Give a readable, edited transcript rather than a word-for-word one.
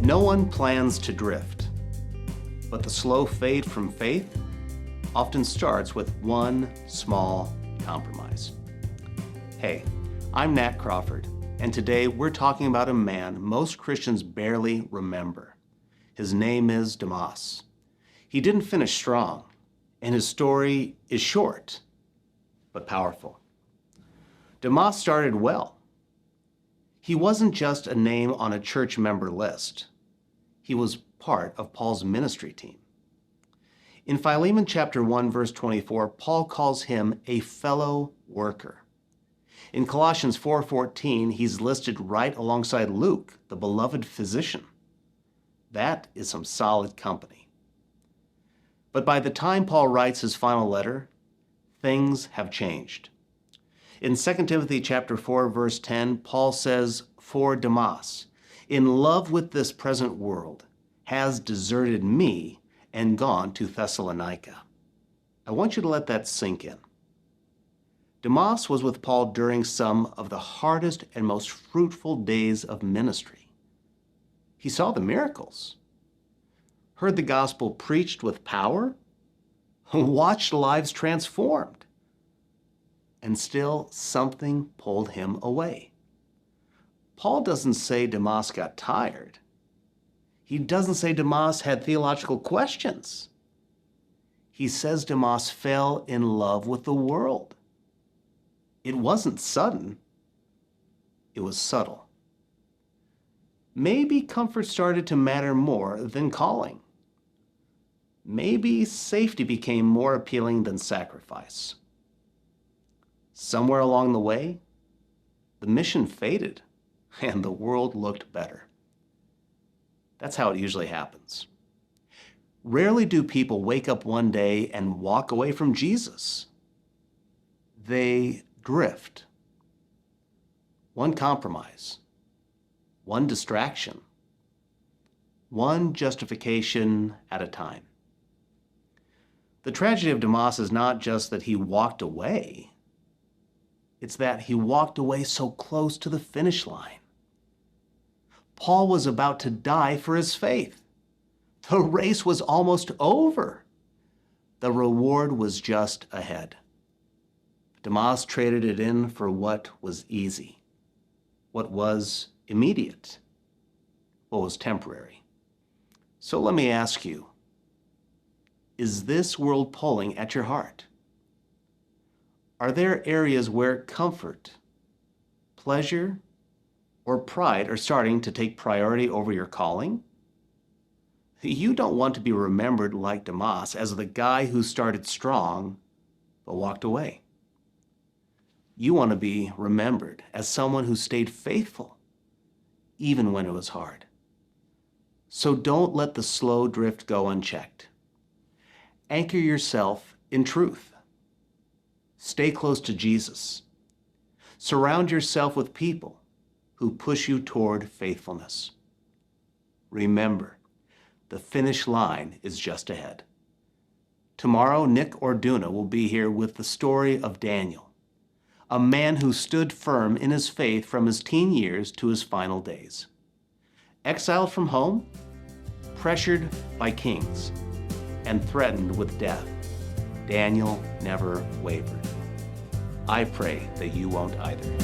No one plans to drift, but the slow fade from faith often starts with one small compromise. Hey, I'm Nat Crawford, and today we're talking about a man most Christians barely remember. His name is Demas. He didn't finish strong, and his story is short, but powerful. Demas started well. He wasn't just a name on a church member list. He was part of Paul's ministry team. In Philemon chapter 1, verse 24, Paul calls him a fellow worker. In Colossians 4:14, he's listed right alongside Luke, the beloved physician. That is some solid company. But by the time Paul writes his final letter, things have changed. In 2 Timothy chapter 4, verse 10, Paul says, "For Demas, in love with this present world, has deserted me and gone to Thessalonica." I want you to let that sink in. Demas was with Paul during some of the hardest and most fruitful days of ministry. He saw the miracles, heard the gospel preached with power, watched lives transformed, and still something pulled him away. Paul doesn't say Demas got tired. He doesn't say Demas had theological questions. He says Demas fell in love with the world. It wasn't sudden, it was subtle. Maybe comfort started to matter more than calling. Maybe safety became more appealing than sacrifice. Somewhere along the way, the mission faded and the world looked better. That's how it usually happens. Rarely do people wake up one day and walk away from Jesus. They drift. One compromise, one distraction, one justification at a time. The tragedy of Demas is not just that he walked away, it's that he walked away so close to the finish line. Paul was about to die for his faith. The race was almost over. The reward was just ahead. Demas traded it in for what was easy, what was immediate, what was temporary. So let me ask you, is this world pulling at your heart? Are there areas where comfort, pleasure, or pride are starting to take priority over your calling? You don't want to be remembered like Demas as the guy who started strong but walked away. You want to be remembered as someone who stayed faithful even when it was hard. So don't let the slow drift go unchecked. Anchor yourself in truth. Stay close to Jesus. Surround yourself with people who push you toward faithfulness. Remember, the finish line is just ahead. Tomorrow, Nick Orduna will be here with the story of Daniel, a man who stood firm in his faith from his teen years to his final days. Exiled from home, pressured by kings, and threatened with death, Daniel never wavered. I pray that you won't either.